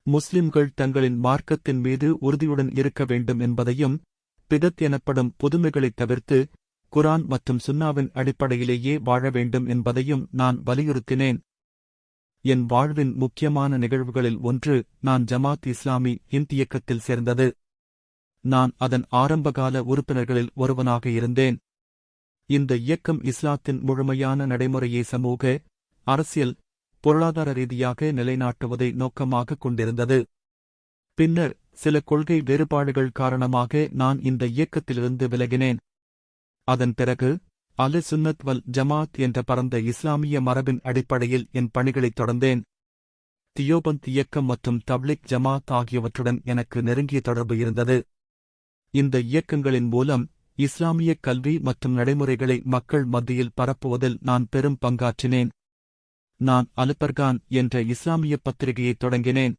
முஸ்லிம்கள் தங்களின் மார்க்கத்தின் மீது உறுதியுடன் இருக்க வேண்டும் என்பதையும், பிதத் எனப்படும் புதுமைகளைத் தவிர்த்து குர்ஆன் மற்றும் சுன்னாவின் அடிப்படையிலேயே வாழ வேண்டும் என்பதையும் நான் வலியுறுத்தினேன். என் வாழ்வின் முக்கியமான நிகழ்வுகளில் ஒன்று நான் ஜமாத் இஸ்லாமி ஹிந்த் இயக்கத்தில் சேர்ந்தது. நான் அதன் ஆரம்பகால உறுப்பினர்களில் ஒருவனாக இருந்தேன். இந்த இயக்கம் இஸ்லாத்தின் முழுமையான நடைமுறையை சமூக, அரசியல், பொருளாதார ரீதியாக நிலைநாட்டுவதை நோக்கமாகக் கொண்டிருந்தது. பின்னர் சில கொள்கை வேறுபாடுகள் காரணமாக நான் இந்த இயக்கத்திலிருந்து விலகினேன். அதன் பிறகு அல் சுன்னத் வல் ஜமாத் என்ற பரந்த இஸ்லாமிய மரபின் அடிப்படையில் என் பணிகளைத் தொடர்ந்தேன். தியோபந்த் இயக்கம் மற்றும் தப்லிக் ஜமாத் ஆகியவற்றுடன் எனக்கு நெருங்கிய தொடர்பு இருந்தது. இந்த இயக்கங்களின் மூலம் இஸ்லாமிய கல்வி மற்றும் நடைமுறைகளை மக்கள் மத்தியில் பரப்புவதில் நான் பெரும் பங்காற்றினேன். நான் அல்-பர்கான் என்ற இஸ்லாமிய பத்திரிகையைத் தொடங்கினேன்.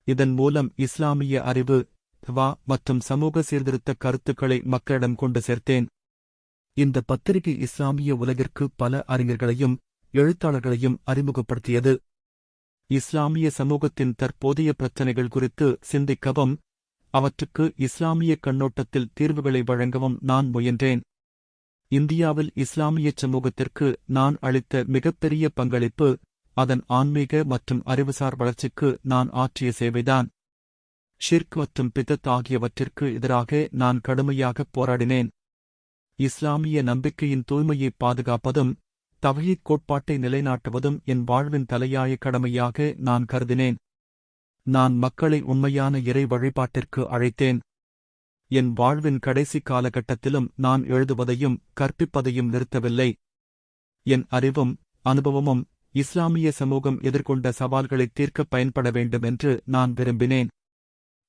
இதன் மூலம் இஸ்லாமிய அறிவு, தவா மற்றும் சமூக சீர்திருத்த கருத்துக்களை மக்களிடம் கொண்டு சேர்த்தேன். இந்த பத்திரிகை இஸ்லாமிய உலகிற்கு பல அறிஞர்களையும் எழுத்தாளர்களையும் அறிமுகப்படுத்தியது. இஸ்லாமிய சமூகத்தின் தற்போதைய பிரச்சினைகள் குறித்து சிந்திக்கவும், அவற்றுக்கு இஸ்லாமிய கண்ணோட்டத்தில் தீர்வுகளை வழங்கவும் நான் முயன்றேன். இந்தியாவில் இஸ்லாமிய சமூகத்திற்கு நான் அளித்த மிகப்பெரிய பங்களிப்பு அதன் ஆன்மீக மற்றும் அறிவுசார் வளர்ச்சிக்கு நான் ஆற்றிய சேவைதான். ஷிர்க் மற்றும் பிதத் ஆகியவற்றிற்கு எதிராக நான் கடுமையாகப் போராடினேன். இஸ்லாமிய நம்பிக்கையின் தூய்மையை பாதுகாப்பதும் தவ்ஹீத் கோட்பாட்டை நிலைநாட்டுவதும் என் வாழ்வின் தலையாய கடமையாக நான் கருதினேன். நான் மக்களை உண்மையான இறை வழிபாட்டிற்கு அழைத்தேன். என் வாழ்வின் கடைசி காலகட்டத்திலும் நான் எழுதுவதையும் கற்பிப்பதையும் நிறுத்தவில்லை. என் அறிவும் அனுபவமும் இஸ்லாமிய சமூகம் எதிர்கொண்ட சவால்களைத் தீர்க்கப் பயன்பட வேண்டுமென்று நான் விரும்பினேன்.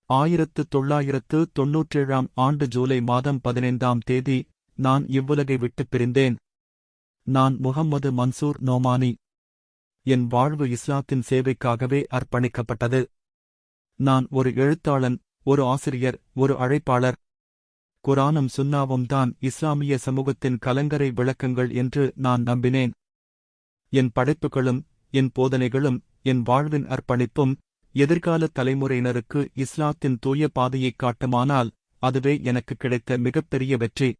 1997 ஆண்டு ஜூலை மாதம் 15ஆம் தேதி நான் இவ்வுலகை விட்டுப் பிரிந்தேன். நான் முஹம்மது மன்சூர் நோமானி. என் வாழ்வு இஸ்லாத்தின் சேவைக்காகவே அர்ப்பணிக்கப்பட்டது. நான் ஒரு எழுத்தாளன், ஒரு ஆசிரியர், ஒரு அழைப்பாளர். குர்ஆனும் சுன்னாவும் தான் இஸ்லாமிய சமூகத்தின் கலங்கரை விளக்கங்கள் என்று நான் நம்பினேன். என் படைப்புகளும் என் போதனைகளும் என் வாழ்வின் அர்ப்பணிப்பும் எதிர்கால தலைமுறையினருக்கு இஸ்லாத்தின் தூய பாதையைக் காட்டுமானால் அதுவே எனக்கு கிடைத்த மிகப்பெரிய வெற்றி.